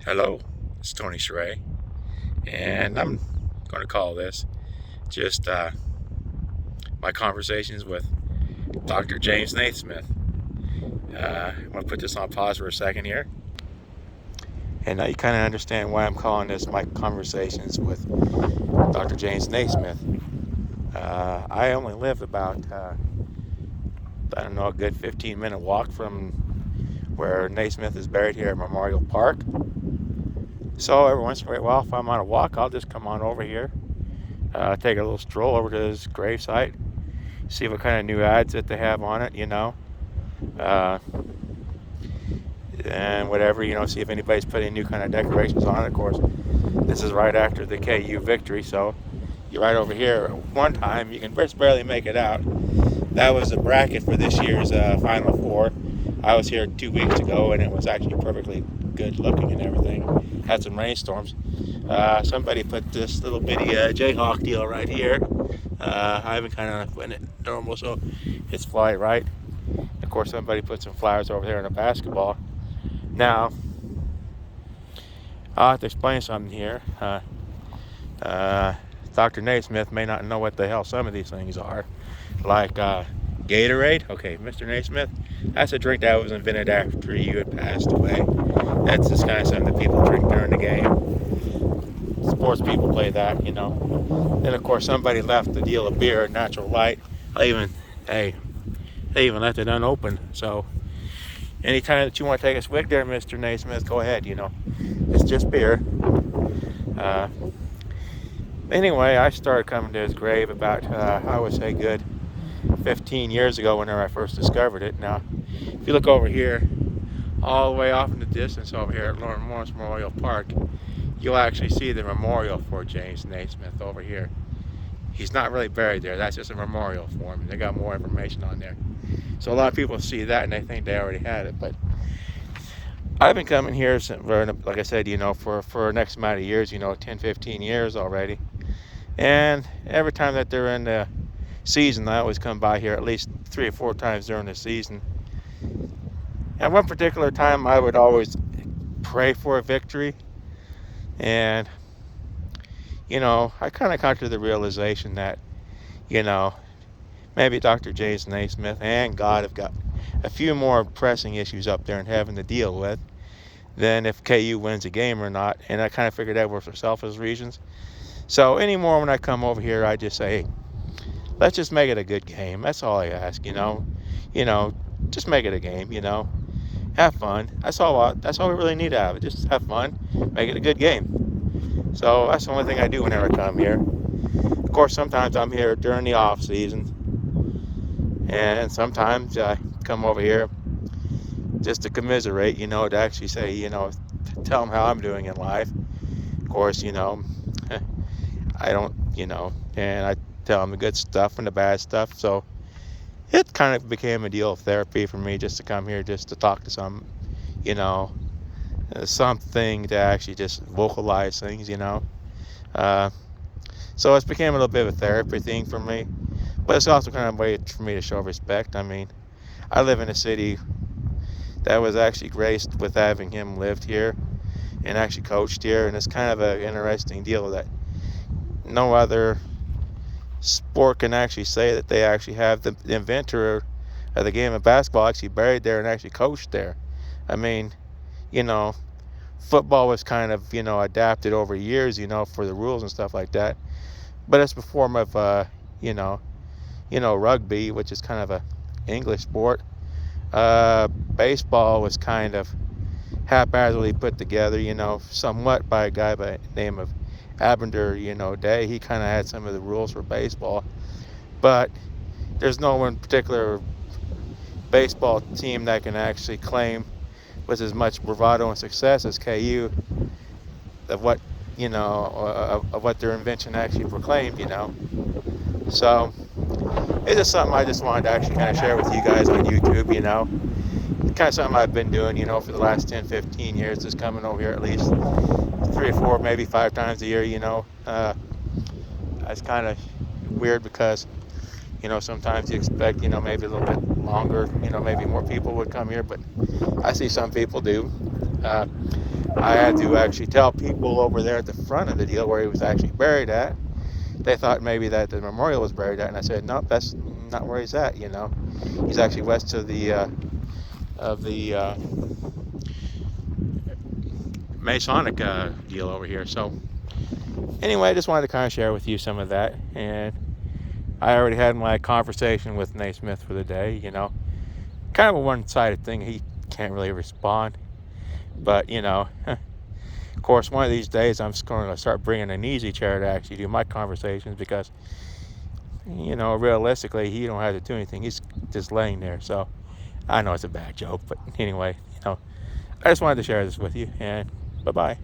Hello, it's Tony Sheree, and I'm going to call this just my conversations with Dr. James Naismith. I'm going to put this on pause for a second here, and now you kind of understand why I'm calling this my conversations with Dr. James Naismith. I only live about, I don't know, a good 15-minute walk from where Naismith is buried here at Memorial Park. So every once in a while, if I'm on a walk, I'll just come on over here, take a little stroll over to his gravesite, see what kind of new ads that they have on it, uh, and whatever, see if anybody's put any new kind of decorations on it. Of course, this is right after the KU victory, so you're right over here. One time, you can just barely make it out. That was the bracket for this year's Final Four. I was here 2 weeks ago, and it was actually perfectly good looking and everything. Had some rainstorms. Somebody put this little bitty Jayhawk deal right here. I haven't kind of went it normal, so it's fly right. Of course, somebody put some flowers over there in a basketball. Now, I'll have to explain something here. Dr. Naismith may not know what the hell some of these things are. Like Gatorade. Okay, Mr. Naismith, that's a drink that was invented after you had passed away. That's just kind of something that people drink during the game. Sports people play that, Then, of course, somebody left the deal of beer, Natural Light. They even left it unopened. So, anytime that you want to take a swig there, Mr. Naismith, go ahead, It's just beer. Uh, anyway, I started coming to his grave about, I would say, good 15 years ago whenever I first discovered it. Now, if you look over here, all the way off in the distance over here at Lawrence Memorial Park, you'll actually see the memorial for James Naismith over here. He's not really buried there. That's just a memorial for him. They got more information on there. So a lot of people see that and they think they already had it. But I've been coming here, like I said, for next amount of years, 10, 15 years already. And every time that they're in the season, I always come by here at least 3 or 4 times during the season. At one particular time, I would always pray for a victory. And, I kind of come to the realization that, maybe Dr. James Naismith and God have got a few more pressing issues up there in heaven to deal with than if KU wins a game or not. And I kind of figured that was for selfish reasons. So anymore, when I come over here, I just say, hey, let's just make it a good game. That's all I ask, just make it a game, have fun. That's all we really need to have it. Just have fun, make it a good game. So that's the only thing I do whenever I come here. Of course, sometimes I'm here during the off season, and sometimes I come over here just to commiserate, to actually say, tell them how I'm doing in life. Of course, I don't, and I tell them the good stuff and the bad stuff. So it kind of became a deal of therapy for me just to come here just to talk to something to actually just vocalize things, So it's became a little bit of a therapy thing for me. But it's also kind of a way for me to show respect. I mean, I live in a city that was actually graced with having him lived here and actually coached here. And it's kind of an interesting deal that no other sport can actually say that they actually have the inventor of the game of basketball actually buried there and actually coached there. I mean, football was kind of, adapted over years, for the rules and stuff like that. But it's a form of, rugby, which is kind of a English sport. Baseball was kind of haphazardly put together, somewhat by a guy by the name of Abender, Day. He kind of had some of the rules for baseball, but there's no one particular baseball team that can actually claim with as much bravado and success as KU of what of what their invention actually proclaimed. So it's just something I just wanted to actually kind of share with you guys on YouTube. Kind of something I've been doing, for the last 10, 15 years, just coming over here at least 3 or 4, maybe 5 times a year. It's kind of weird because sometimes you expect maybe a little bit longer, maybe more people would come here, but I see some people do. I had to actually tell people over there at the front of the deal where he was actually buried at. They thought maybe that the memorial was buried at, and I said, nope, that's not where he's at. He's actually west of the Masonic deal over here. So anyway, I just wanted to kind of share with you some of that, and I already had my conversation with Naismith for the day. Kind of a one-sided thing. He can't really respond, but of course, one of these days I'm just going to start bringing an easy chair to actually do my conversations, because realistically, he don't have to do anything. He's just laying there. So I know it's a bad joke, but anyway, I just wanted to share this with you, and bye-bye.